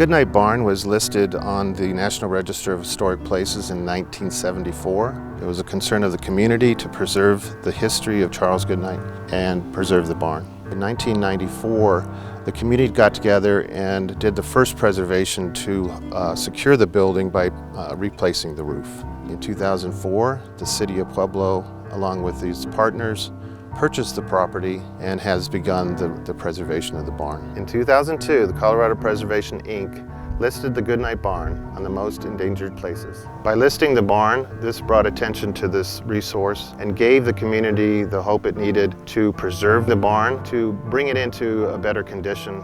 Goodnight barn was listed on the National Register of Historic Places in 1974. It was a concern of the community to preserve the history of Charles Goodnight and preserve the barn. In 1994, the community got together and did the first preservation to secure the building by replacing the roof. In 2004, the city of Pueblo, along with these partners, purchased the property and has begun the preservation of the barn. In 2002, the Colorado Preservation, Inc. listed the Goodnight barn on the most endangered places. By listing the barn, this brought attention to this resource and gave the community the hope it needed to preserve the barn, to bring it into a better condition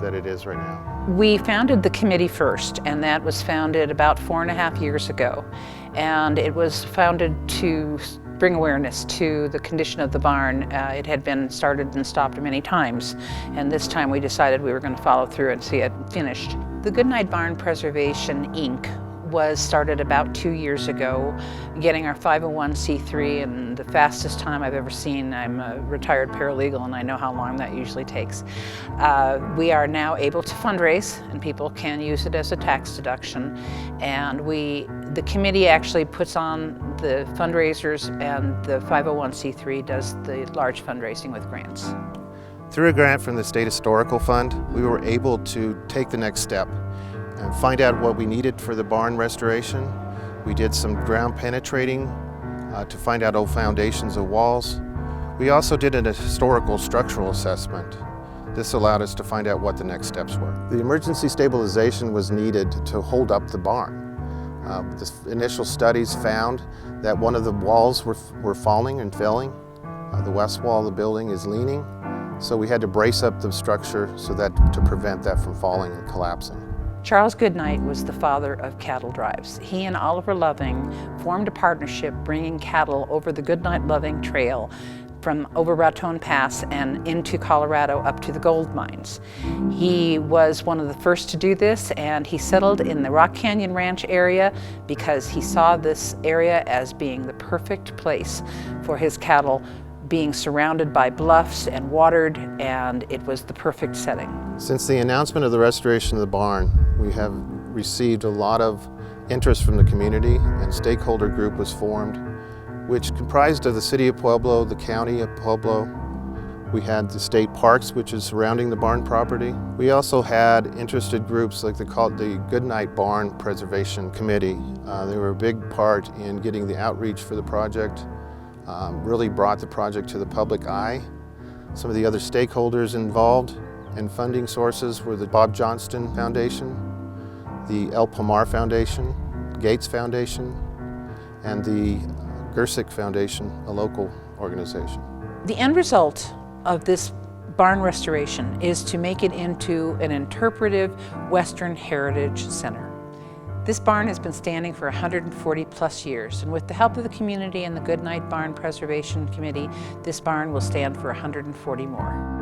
that it is right now. We founded the committee first, and that was founded about 4.5 years ago. And it was founded to bring awareness to the condition of the barn. It had been started and stopped many times, and this time we decided we were going to follow through and see it finished. The Goodnight Barn Preservation, Inc. was started about 2 years ago, getting our 501c3 in the fastest time I've ever seen. I'm a retired paralegal and I know how long that usually takes. We are now able to fundraise, and people can use it as a tax deduction. And the committee actually puts on the fundraisers, and the 501c3 does the large fundraising with grants. Through a grant from the State Historical Fund, we were able to take the next step and find out what we needed for the barn restoration. We did some ground penetrating to find out old foundations of walls. We also did an historical structural assessment. This allowed us to find out what the next steps were. The emergency stabilization was needed to hold up the barn. The initial studies found that one of the walls were falling and failing. The west wall of the building is leaning, so we had to brace up the structure to prevent that from falling and collapsing. Charles Goodnight was the father of cattle drives. He and Oliver Loving formed a partnership bringing cattle over the Goodnight Loving Trail from over Raton Pass and into Colorado up to the gold mines. He was one of the first to do this, and he settled in the Rock Canyon Ranch area because he saw this area as being the perfect place for his cattle, being surrounded by bluffs and watered, and it was the perfect setting. Since the announcement of the restoration of the barn, we have received a lot of interest from the community, and a stakeholder group was formed, which comprised of the city of Pueblo, the county of Pueblo. We had the state parks, which is surrounding the barn property. We also had interested groups like the Goodnight Barn Preservation Committee. They were a big part in getting the outreach for the project. Really brought the project to the public eye. Some of the other stakeholders involved and funding sources were the Bob Johnston Foundation, the El Pomar Foundation, Gates Foundation, and the Gersick Foundation, a local organization. The end result of this barn restoration is to make it into an interpretive Western heritage center. This barn has been standing for 140 plus years, and with the help of the community and the Goodnight Barn Preservation Committee, this barn will stand for 140 more.